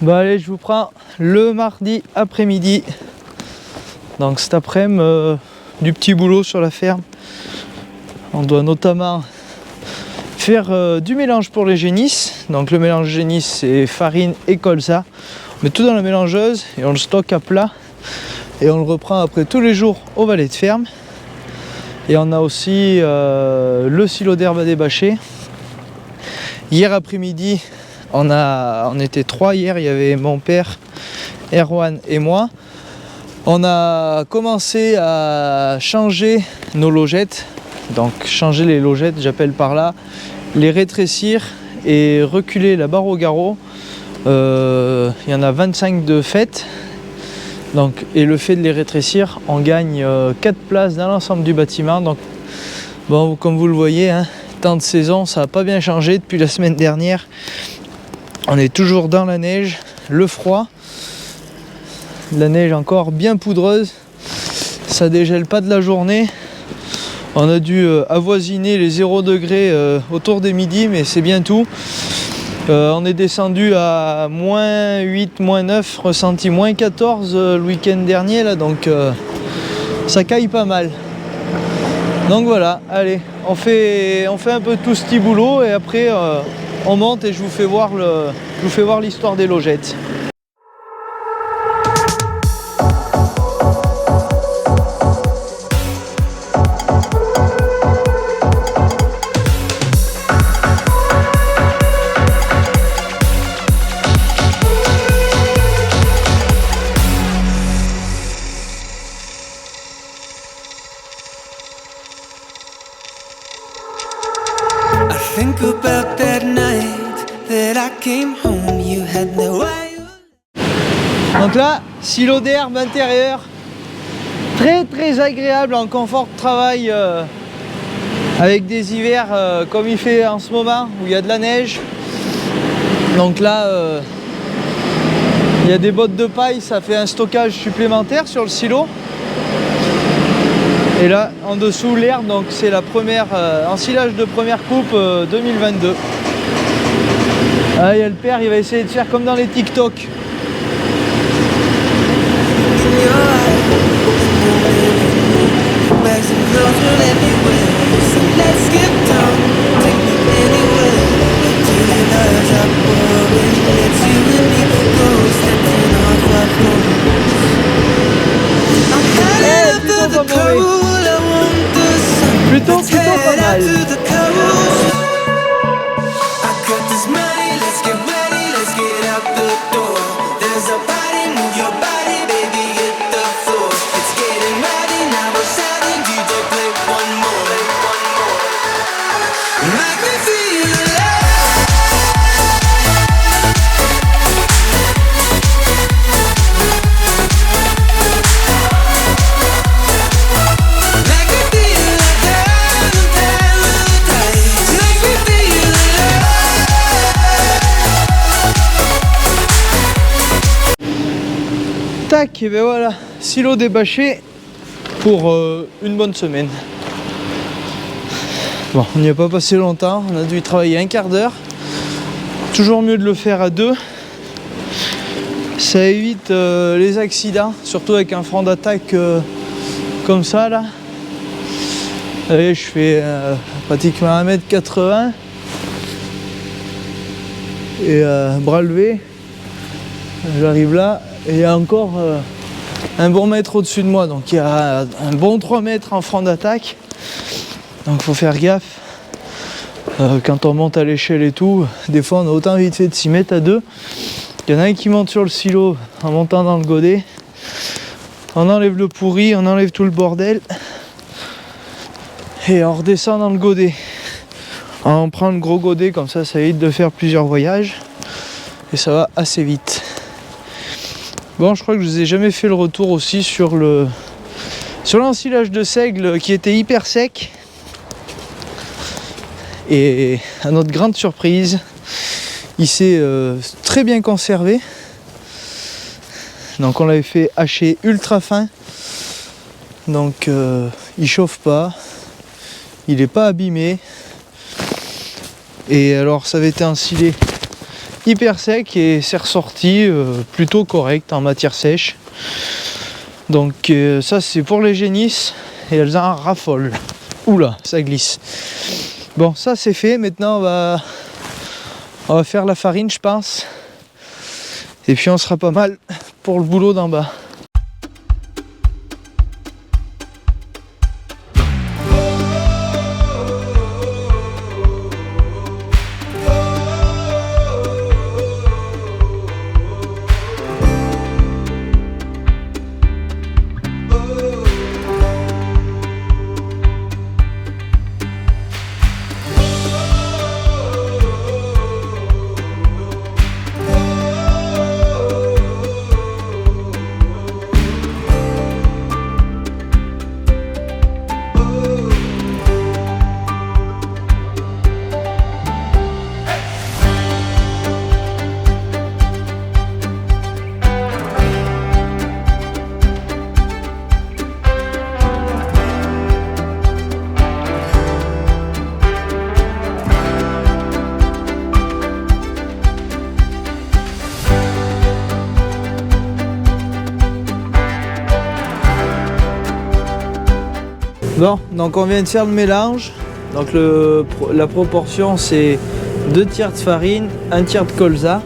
Bon allez, je vous prends le mardi après-midi. Donc cet après-midi, du petit boulot sur la ferme. On doit notamment faire du mélange pour les génisses. Donc le mélange génisse, c'est farine et colza. On met tout dans la mélangeuse et on le stocke à plat. Et on le reprend après tous les jours au valet de ferme. Et on a aussi le silo d'herbe à débâcher. Hier après-midi, on était 3 hier, il y avait mon père, Erwan et moi. On a commencé à changer nos logettes. Donc changer les logettes, j'appelle par là, les rétrécir et reculer la barre au garrot. Il y en a 25 de fait. Donc, et le fait de les rétrécir, on gagne 4 places dans l'ensemble du bâtiment. Donc, bon, comme vous le voyez, hein, temps de saison, ça n'a pas bien changé depuis la semaine dernière. On est toujours dans la neige, le froid, la neige encore bien poudreuse, ça dégèle pas de la journée. On a dû avoisiner les 0 degrés autour des midis, mais c'est bien tout. On est descendu à moins 8, moins 9, ressenti moins 14 le week-end dernier, là, donc ça caille pas mal. Donc voilà, allez, on fait un peu tout ce petit boulot et après on monte et je vous fais voir l'histoire des logettes. Think about that night that I came home, you had no idea. Donc là, silo d'herbe intérieur, très agréable en confort de travail avec des hivers comme il fait en ce moment où il y a de la neige. Donc là, il y a des bottes de paille, ça fait un stockage supplémentaire sur le silo. Et là, en dessous, l'herbe, donc c'est la première ensilage de première coupe 2022. Ah, il y a le père, il va essayer de faire comme dans les TikTok. Plutôt pas mal. Tac, et ben voilà, silo débâché pour une bonne semaine. Bon, on n'y a pas passé longtemps, on a dû y travailler un quart d'heure. Toujours mieux de le faire à deux. Ça évite les accidents, surtout avec un front d'attaque comme ça là. Allez, je fais pratiquement 1m80 et bras levé. J'arrive là. Et il y a encore un bon mètre au-dessus de moi, donc il y a un bon 3 mètres en front d'attaque. Donc il faut faire gaffe. Quand on monte à l'échelle et tout, des fois on a autant vite fait de s'y mettre à deux. Il y en a un qui monte sur le silo en montant dans le godet. On enlève le pourri, on enlève tout le bordel. Et on redescend dans le godet. On prend le gros godet, comme ça évite de faire plusieurs voyages. Et ça va assez vite. Bon, je crois que je vous ai jamais fait le retour aussi sur l'ensilage de seigle qui était hyper sec. Et à notre grande surprise, il s'est très bien conservé. Donc on l'avait fait hacher ultra fin. Donc il chauffe pas, il n'est pas abîmé. Et alors ça avait été ensilé hyper sec et c'est ressorti plutôt correct en matière sèche. Donc ça c'est pour les génisses et elles en raffolent. Oula, ça glisse. Bon, ça c'est fait. Maintenant on va faire la farine, je pense. Et puis on sera pas mal pour le boulot d'en bas. Bon, donc on vient de faire le mélange. Donc la proportion c'est 2 tiers de farine, 1 tiers de colza.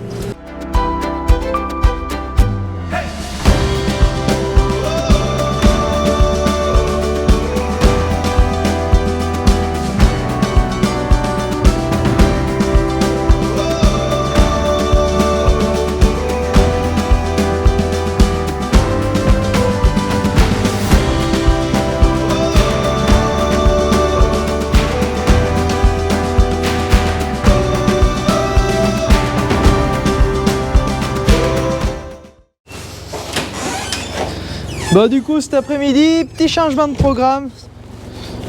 Bon, du coup cet après-midi, petit changement de programme.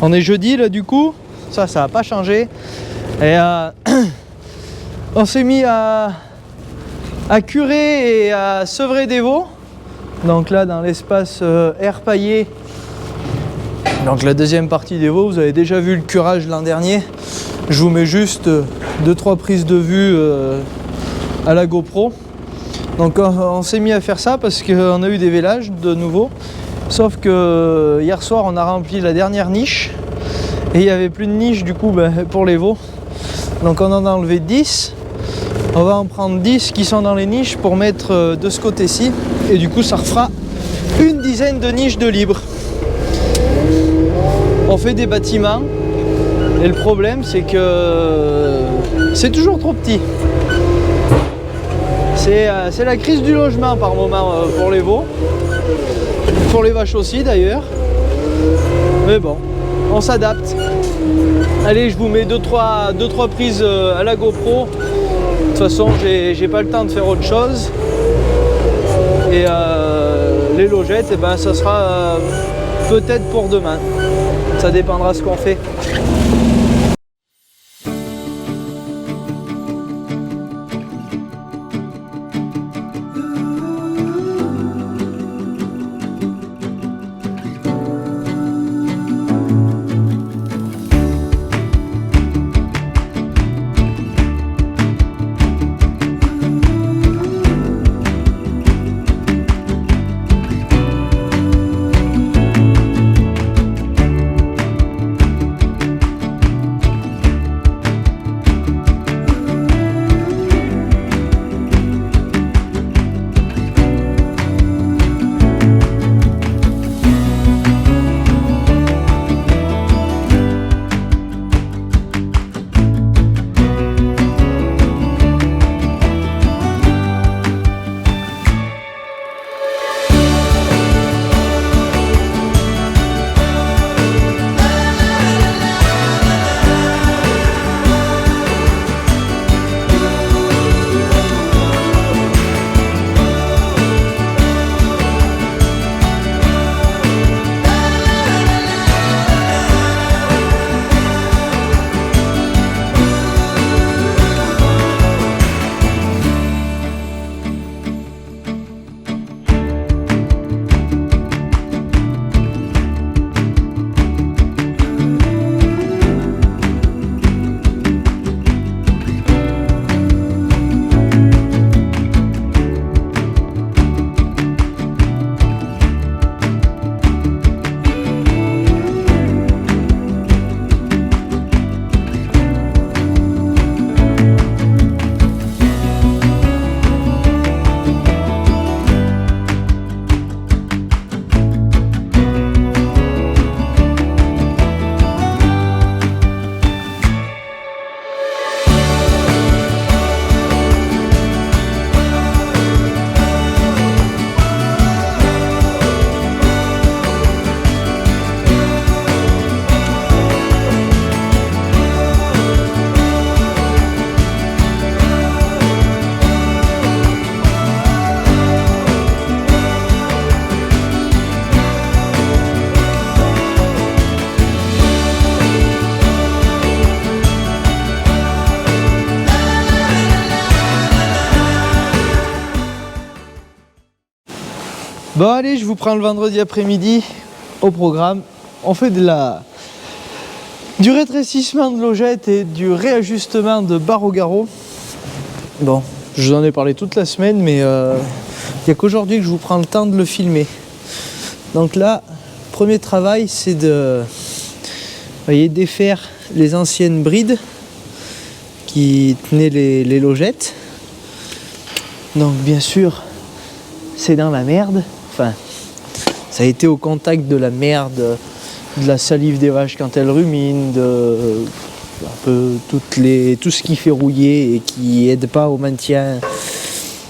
On est jeudi là, du coup ça n'a pas changé et on s'est mis à curer et à sevrer des veaux. Donc là dans l'espace air paillé, donc la deuxième partie des veaux, vous avez déjà vu le curage l'an dernier. Je vous mets juste 2-3 prises de vue à la GoPro. Donc on s'est mis à faire ça parce qu'on a eu des vélages de nouveau. Sauf que hier soir on a rempli la dernière niche et il n'y avait plus de niche du coup pour les veaux. Donc on en a enlevé 10. On va en prendre 10 qui sont dans les niches pour mettre de ce côté-ci. Et du coup ça refera une dizaine de niches de libre. On fait des bâtiments et le problème c'est que c'est toujours trop petit. C'est la crise du logement par moment pour les veaux, pour les vaches aussi d'ailleurs, mais bon, on s'adapte. Allez, je vous mets 2-3 prises à la GoPro, de toute façon j'ai pas le temps de faire autre chose, et les logettes, ça sera peut-être pour demain, ça dépendra ce qu'on fait. Bon allez, je vous prends le vendredi après-midi au programme. On fait du rétrécissement de logette et du réajustement de barre au garrot. Bon, je vous en ai parlé toute la semaine, mais il n'y a qu'aujourd'hui que je vous prends le temps de le filmer. Donc là, premier travail, c'est de défaire les anciennes brides qui tenaient les logettes. Donc bien sûr, c'est dans la merde. Enfin, ça a été au contact de la merde, de la salive des vaches quand elles ruminent, un peu tout ce qui fait rouiller et qui aide pas au maintien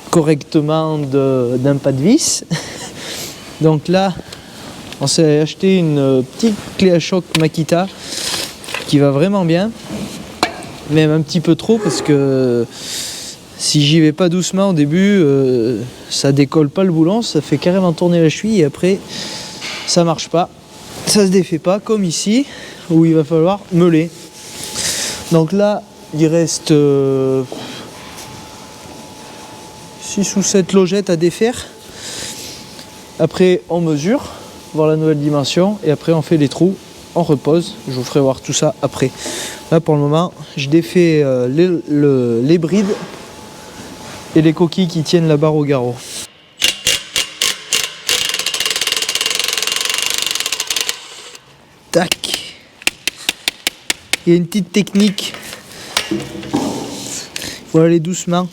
correctement d'un pas de vis. Donc là, on s'est acheté une petite clé à choc Makita qui va vraiment bien, même un petit peu trop parce que si j'y vais pas doucement au début, ça décolle pas le boulon, ça fait carrément tourner la cheville et après ça marche pas, ça se défait pas comme ici où il va falloir meuler. Donc là il reste 6 ou 7 logettes à défaire. Après on mesure, voir la nouvelle dimension et après on fait les trous, on repose, je vous ferai voir tout ça après. Là pour le moment je défais les brides et les coquilles qui tiennent la barre au garrot. Tac. Il y a une petite technique. Il faut aller doucement.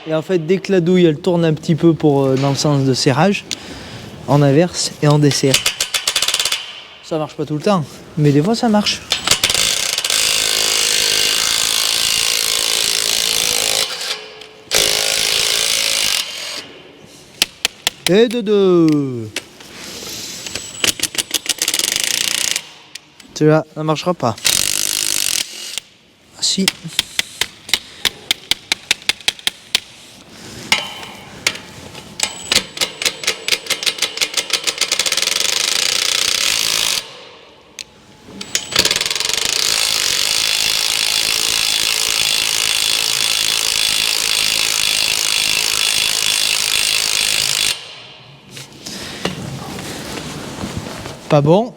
Et en fait, dès que la douille elle tourne un petit peu dans le sens de serrage, on inverse et on desserre. Ça marche pas tout le temps, mais des fois ça marche. Et de deux. Celui-là, ça ne marchera pas. Ah si. Pas bon.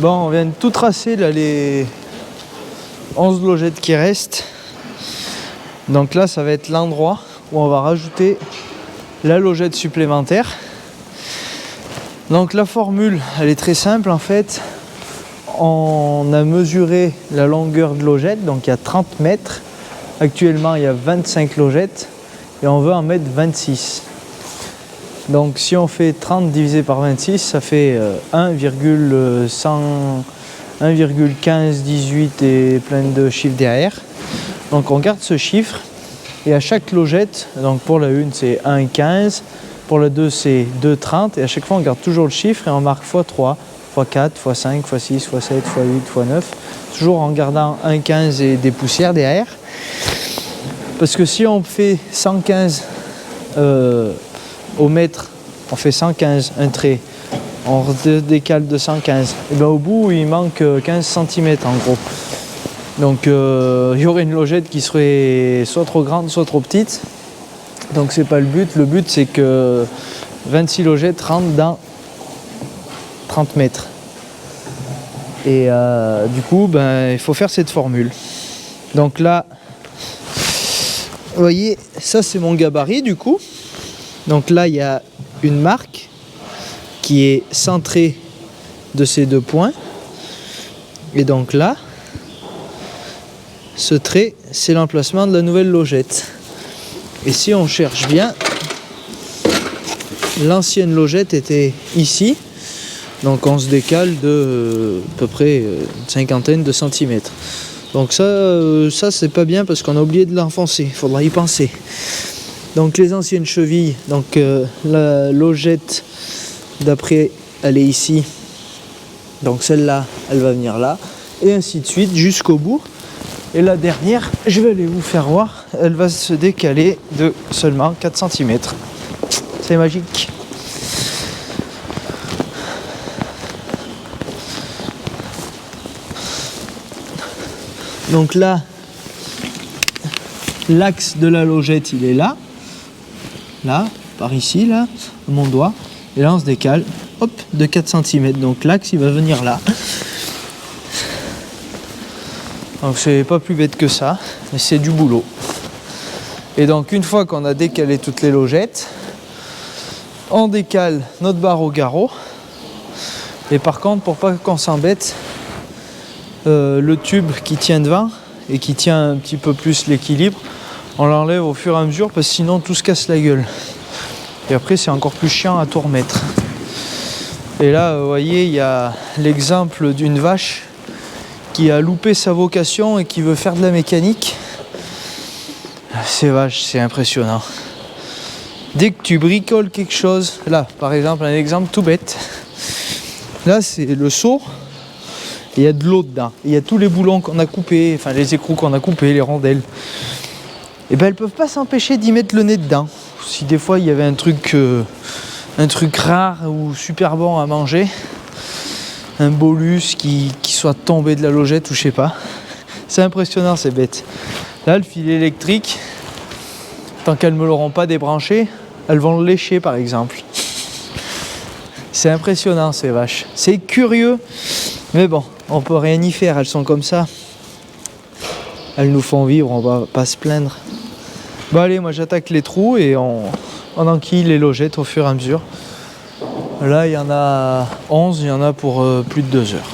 Bon, on vient de tout tracer là, les 11 logettes qui restent. Donc là, ça va être l'endroit où on va rajouter la logette supplémentaire. Donc la formule, elle est très simple en fait. On a mesuré la longueur de logette, donc il y a 30 mètres. Actuellement, il y a 25 logettes et on veut en mettre 26. Donc si on fait 30 divisé par 26, ça fait 1,1518 et plein de chiffres derrière. Donc on garde ce chiffre et à chaque logette, donc pour la 1 c'est 1,15, pour la 2 c'est 2,30 et à chaque fois on garde toujours le chiffre et on marque x3, x4, x5, x6, x7, x8, x9, toujours en gardant 1,15 et des poussières derrière. Parce que si on fait 115 au mètre, on fait 115, un trait, on décale de 115, et bien au bout il manque 15 cm en gros. Donc il y aurait une logette qui serait soit trop grande, soit trop petite. Donc c'est pas le but c'est que 26 logettes rentrent dans 30 mètres. Et du coup, ben, il faut faire cette formule. Donc là, vous voyez, ça c'est mon gabarit du coup. Donc là, il y a une marque qui est centrée de ces deux points. Et donc là, ce trait, c'est l'emplacement de la nouvelle logette. Et si on cherche bien, l'ancienne logette était ici. Donc on se décale de à peu près une cinquantaine de centimètres. Donc ça c'est pas bien parce qu'on a oublié de l'enfoncer, il faudra y penser. Donc les anciennes chevilles, donc la logette d'après elle est ici. Donc celle-là, elle va venir là. Et ainsi de suite jusqu'au bout. Et la dernière, je vais aller vous faire voir, elle va se décaler de seulement 4 cm. C'est magique. Donc là, l'axe de la logette, il est là. Là, par ici, là, mon doigt. Et là, on se décale, hop, de 4 cm. Donc l'axe, il va venir là. Donc c'est pas plus bête que ça, mais c'est du boulot. Et donc une fois qu'on a décalé toutes les logettes, on décale notre barre au garrot. Et par contre, pour pas qu'on s'embête, le tube qui tient devant et qui tient un petit peu plus l'équilibre, on l'enlève au fur et à mesure parce que sinon tout se casse la gueule. Et après c'est encore plus chiant à tout remettre. Et là vous voyez, il y a l'exemple d'une vache qui a loupé sa vocation et qui veut faire de la mécanique. Ces vaches, c'est impressionnant. Dès que tu bricoles quelque chose, là par exemple un exemple tout bête, là c'est le seau. Il y a de l'eau dedans, il y a tous les boulons qu'on a coupés, enfin les écrous qu'on a coupés, les rondelles. Et ben elles peuvent pas s'empêcher d'y mettre le nez dedans. Si des fois il y avait un truc rare ou super bon à manger, un bolus qui soit tombé de la logette ou je sais pas. C'est impressionnant, c'est bête. Là le fil électrique, tant qu'elles ne me l'auront pas débranché, elles vont le lécher par exemple. C'est impressionnant ces vaches. C'est curieux. Mais bon, on peut rien y faire, elles sont comme ça. Elles nous font vivre, on va pas se plaindre. Bon allez, moi j'attaque les trous et on enquille les logettes au fur et à mesure. Là il y en a 11, il y en a pour plus de 2 heures.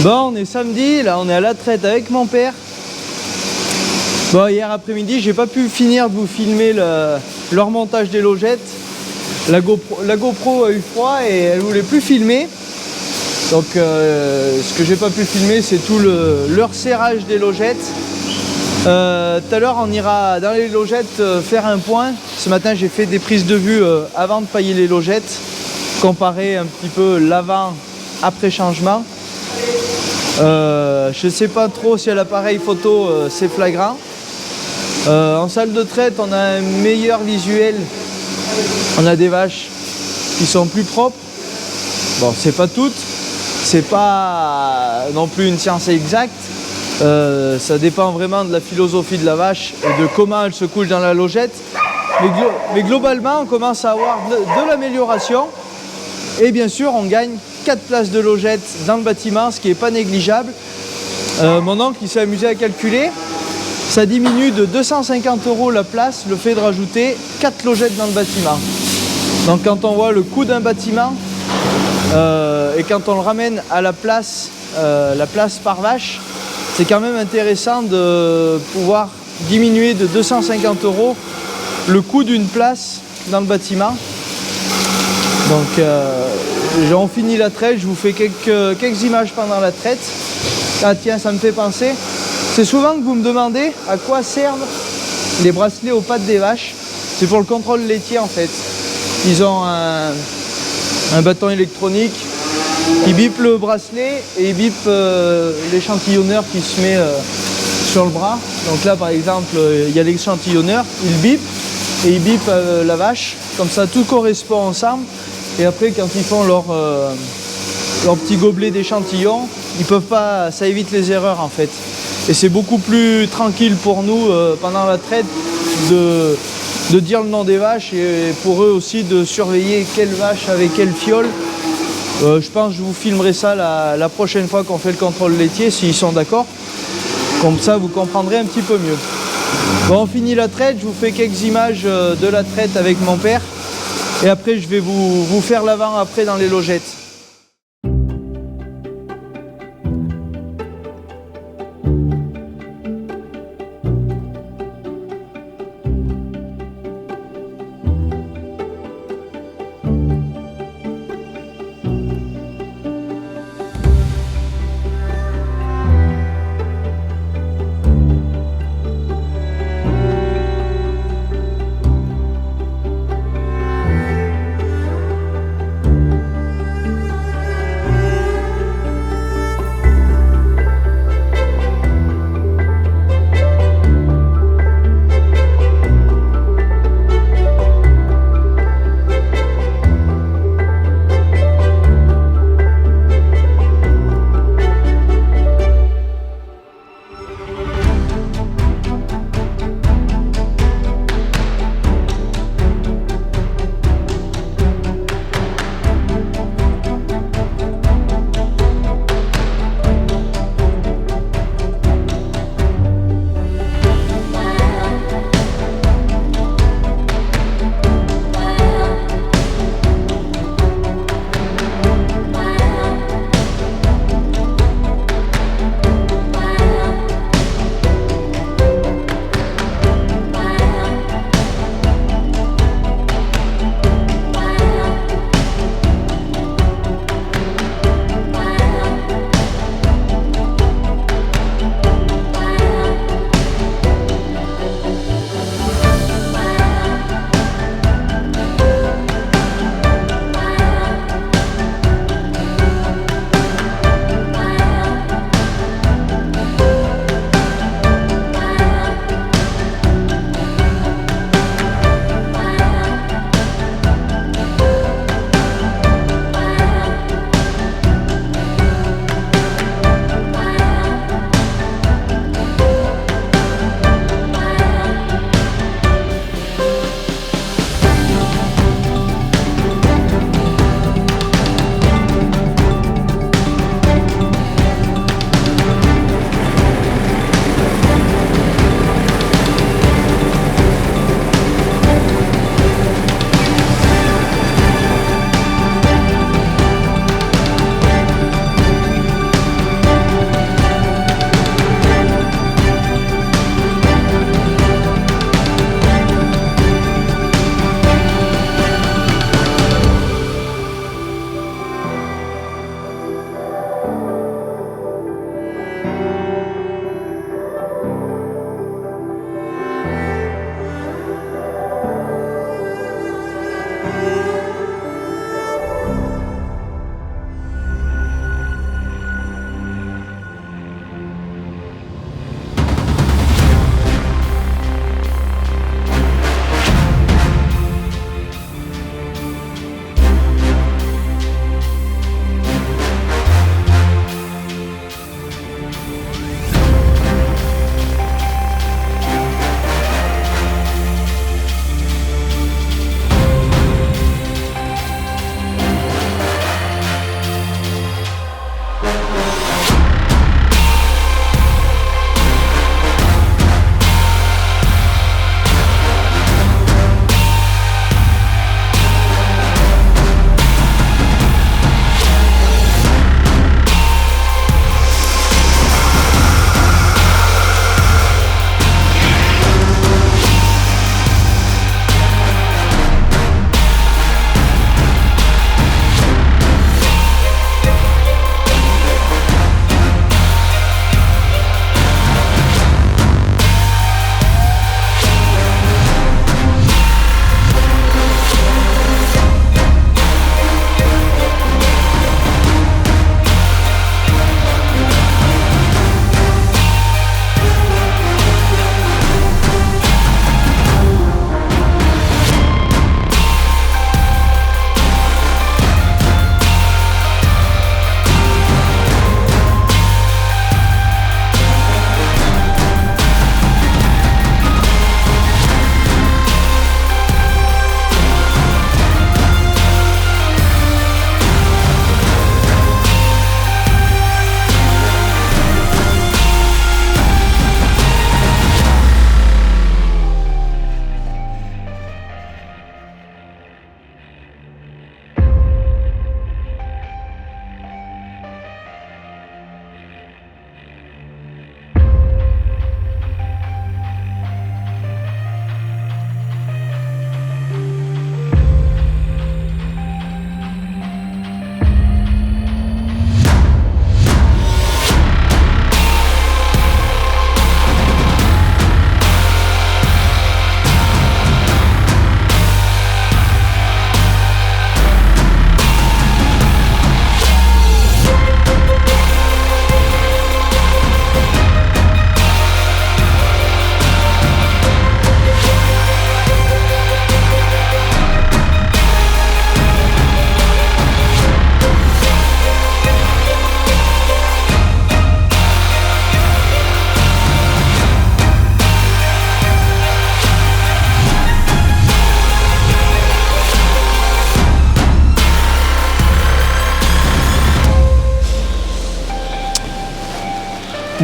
Bon, on est samedi, là on est à la traite avec mon père. Bon, hier après-midi, j'ai pas pu finir de vous filmer le remontage des logettes. La GoPro a eu froid et elle voulait plus filmer. Donc ce que j'ai pas pu filmer, c'est tout le resserrage des logettes. Tout à l'heure, on ira dans les logettes faire un point. Ce matin, j'ai fait des prises de vue avant de pailler les logettes, comparer un petit peu l'avant après changement. Je sais pas trop si à l'appareil photo c'est flagrant. En salle de traite, on a un meilleur visuel. On a des vaches qui sont plus propres. Bon, c'est pas toutes, c'est pas non plus une science exacte. Ça dépend vraiment de la philosophie de la vache et de comment elle se couche dans la logette. Mais globalement, on commence à avoir de l'amélioration. Et bien sûr, on gagne 4 places de logette dans le bâtiment, ce qui n'est pas négligeable. Mon oncle il s'est amusé à calculer. Ça diminue de 250 € la place, le fait de rajouter 4 logettes dans le bâtiment. Donc quand on voit le coût d'un bâtiment et quand on le ramène à la place par vache, c'est quand même intéressant de pouvoir diminuer de 250 € le coût d'une place dans le bâtiment. Donc on finit la traite, je vous fais quelques images pendant la traite. Ah tiens, ça me fait penser, c'est souvent que vous me demandez à quoi servent les bracelets aux pattes des vaches. C'est pour le contrôle laitier en fait. Ils ont un bâton électronique, ils bipent le bracelet et ils bipent l'échantillonneur qui se met sur le bras. Donc là par exemple, il y a l'échantillonneur, il bip et il bip la vache. Comme ça tout correspond ensemble. Et après quand ils font leur petit gobelet d'échantillon, ils peuvent pas, ça évite les erreurs en fait. Et c'est beaucoup plus tranquille pour nous pendant la traite de dire le nom des vaches et pour eux aussi de surveiller quelle vache avec quelle fiole. Je pense que je vous filmerai ça la prochaine fois qu'on fait le contrôle laitier s'ils sont d'accord. Comme ça vous comprendrez un petit peu mieux. Bon, on finit la traite, je vous fais quelques images de la traite avec mon père. Et après je vais vous faire l'avant après dans les logettes.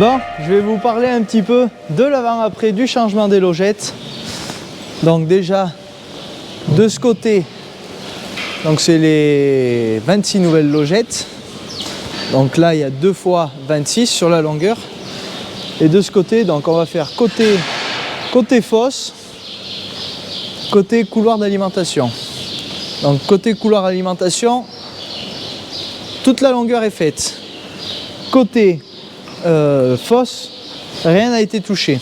Bon, je vais vous parler un petit peu de l'avant-après du changement des logettes. Donc déjà, de ce côté, donc c'est les 26 nouvelles logettes. Donc là, il y a 2 fois 26 sur la longueur. Et de ce côté, donc on va faire côté fosse, côté couloir d'alimentation. Donc côté couloir d'alimentation, toute la longueur est faite. Côté fosse, rien n'a été touché.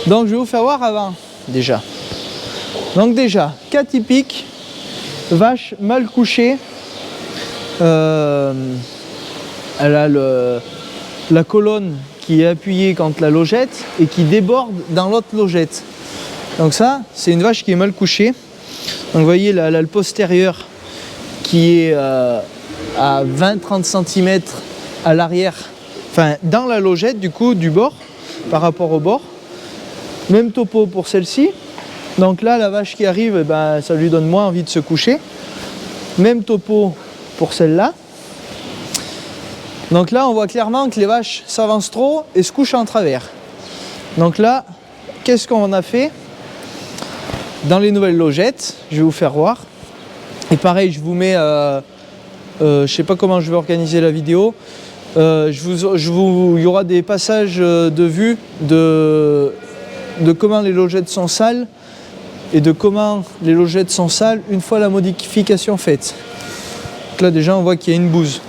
Donc je vais vous faire voir avant déjà. Donc déjà, cas typique, vache mal couchée. Elle a la colonne qui est appuyée contre la logette et qui déborde dans l'autre logette. Donc ça, c'est une vache qui est mal couchée. Donc vous voyez, là, le postérieur qui est à 20-30 cm à l'arrière, enfin dans la logette du coup, du bord, par rapport au bord. Même topo pour celle-ci. Donc là, la vache qui arrive, eh ben, ça lui donne moins envie de se coucher. Même topo pour celle-là. Donc là, on voit clairement que les vaches s'avancent trop et se couchent en travers. Donc là, qu'est-ce qu'on a fait dans les nouvelles logettes? Je vais vous faire voir. Et pareil, je vous mets, je sais pas comment je vais organiser la vidéo. Il y aura des passages de vue de comment les logettes sont sales et de comment les logettes sont sales une fois la modification faite. Donc là, déjà, on voit qu'il y a une bouse.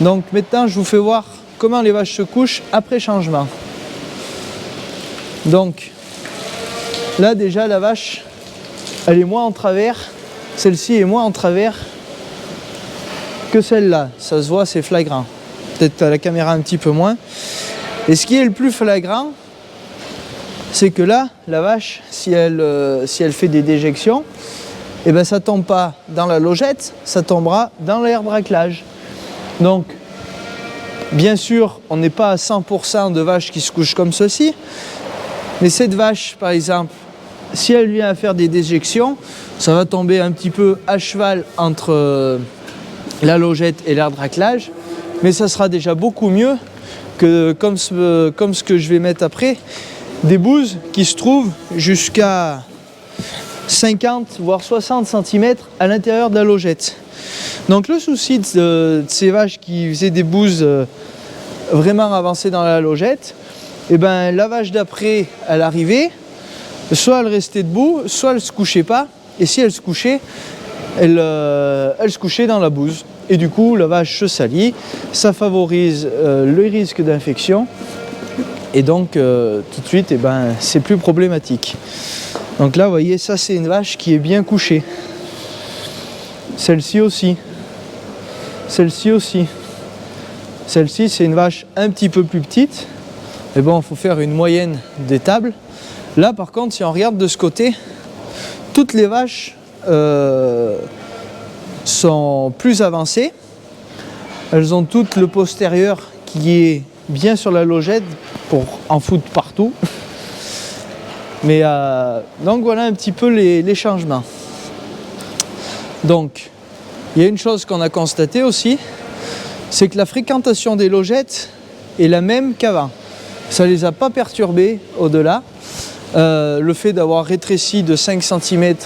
Donc maintenant, je vous fais voir comment les vaches se couchent après changement. Donc là, déjà, la vache, elle est moins en travers. Celle-ci est moins en travers que celle-là. Ça se voit, c'est flagrant. Peut-être à la caméra un petit peu moins. Et ce qui est le plus flagrant, c'est que là, la vache, si elle fait des déjections, eh ben, ça ne tombe pas dans la logette, ça tombera dans l'air de raclage. Donc, bien sûr, on n'est pas à 100% de vaches qui se couchent comme ceci, mais cette vache, par exemple, si elle vient à faire des déjections, ça va tomber un petit peu à cheval entre la logette et l'air de raclage, mais ça sera déjà beaucoup mieux que comme ce que je vais mettre après, des bouses qui se trouvent jusqu'à 50 voire 60 cm à l'intérieur de la logette. Donc le souci de ces vaches qui faisaient des bouses vraiment avancées dans la logette, et ben la vache d'après, elle arrivait, soit elle restait debout, soit elle ne se couchait pas, et si elle se couchait, elle se couchait dans la bouse. Et du coup, la vache se salit, ça favorise le risque d'infection, et donc tout de suite, et ben, c'est plus problématique. Donc là, vous voyez, ça c'est une vache qui est bien couchée. Celle-ci aussi. Celle-ci aussi. Celle-ci, c'est une vache un petit peu plus petite. Mais bon, il faut faire une moyenne des tables. Là, par contre, si on regarde de ce côté, toutes les vaches sont plus avancées. Elles ont toutes le postérieur qui est bien sur la logette pour en foutre partout. Mais donc voilà un petit peu les changements. Donc, il y a une chose qu'on a constatée aussi, c'est que la fréquentation des logettes est la même qu'avant. Ça ne les a pas perturbées au-delà. Le fait d'avoir rétréci de 5 cm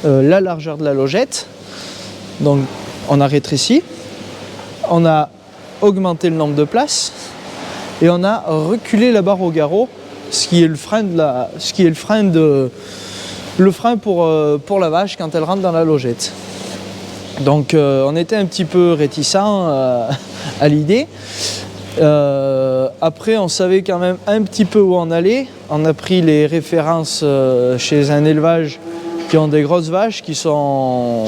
la largeur de la logette, donc on a rétréci, on a augmenté le nombre de places et on a reculé la barre au garrot, ce qui est le frein pour la vache quand elle rentre dans la logette. Donc on était un petit peu réticents à l'idée. Après on savait quand même un petit peu où on allait. On a pris les références chez un élevage qui ont des grosses vaches, qui sont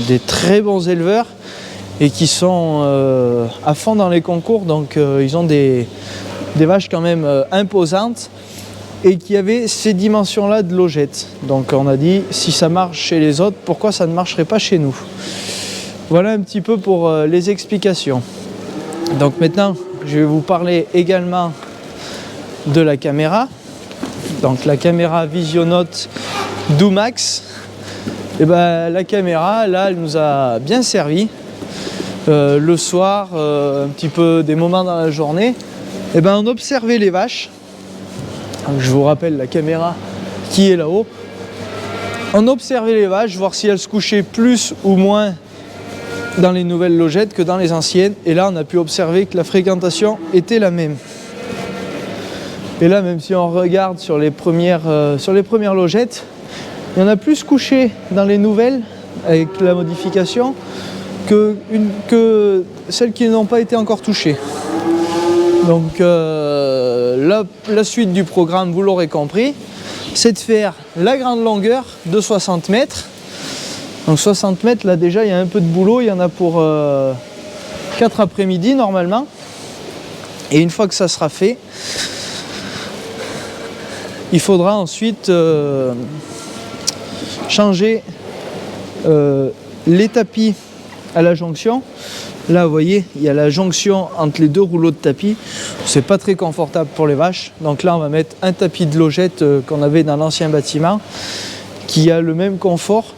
des très bons éleveurs et qui sont à fond dans les concours. Donc ils ont des vaches quand même imposantes et qui avaient ces dimensions-là de logette. Donc on a dit, si ça marche chez les autres, pourquoi ça ne marcherait pas chez nous? Voilà un petit peu pour les explications. Donc maintenant, je vais vous parler également de la caméra. Donc la caméra Visionote Doumax. Et ben, la caméra, là, elle nous a bien servi. le soir, un petit peu des moments dans la journée, et ben on observait les vaches. Donc, je vous rappelle la caméra qui est là-haut. On observait les vaches, voir si elles se couchaient plus ou moins dans les nouvelles logettes que dans les anciennes. Et là, on a pu observer que la fréquentation était la même. Et là, même si on regarde sur les premières logettes, il y en a plus couché dans les nouvelles avec la modification que celles qui n'ont pas été encore touchées. Donc la suite du programme, vous l'aurez compris, c'est de faire la grande longueur de 60 mètres. Donc 60 mètres, là déjà il y a un peu de boulot, il y en a pour 4 après-midi normalement. Et une fois que ça sera fait, il faudra ensuite changer les tapis à la jonction. Là vous voyez, il y a la jonction entre les deux rouleaux de tapis. C'est pas très confortable pour les vaches. Donc là on va mettre un tapis de logette qu'on avait dans l'ancien bâtiment qui a le même confort.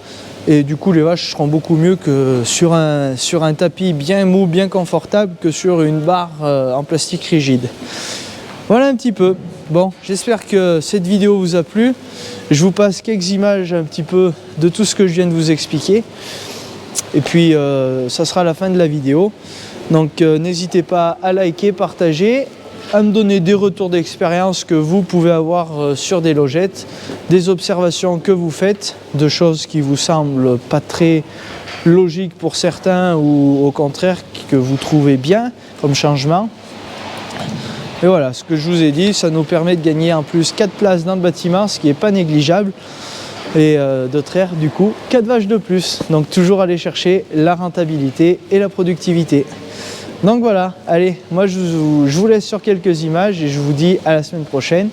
Et du coup les vaches seront beaucoup mieux que sur un tapis bien mou, bien confortable, que sur une barre en plastique rigide. Voilà un petit peu. Bon, j'espère que cette vidéo vous a plu. Je vous passe quelques images un petit peu de tout ce que je viens de vous expliquer. Et puis ça sera la fin de la vidéo. Donc n'hésitez pas à liker, partager, à me donner des retours d'expérience que vous pouvez avoir sur des logettes, des observations que vous faites, de choses qui vous semblent pas très logiques pour certains ou au contraire que vous trouvez bien comme changement. Et voilà, ce que je vous ai dit, ça nous permet de gagner en plus 4 places dans le bâtiment, ce qui n'est pas négligeable. Et de traire du coup 4 vaches de plus. Donc toujours aller chercher la rentabilité et la productivité. Donc voilà, allez, moi je vous laisse sur quelques images et je vous dis à la semaine prochaine.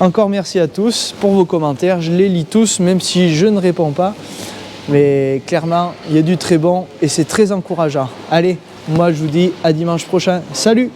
Encore merci à tous pour vos commentaires, je les lis tous même si je ne réponds pas. Mais clairement, il y a du très bon et c'est très encourageant. Allez, moi je vous dis à dimanche prochain. Salut!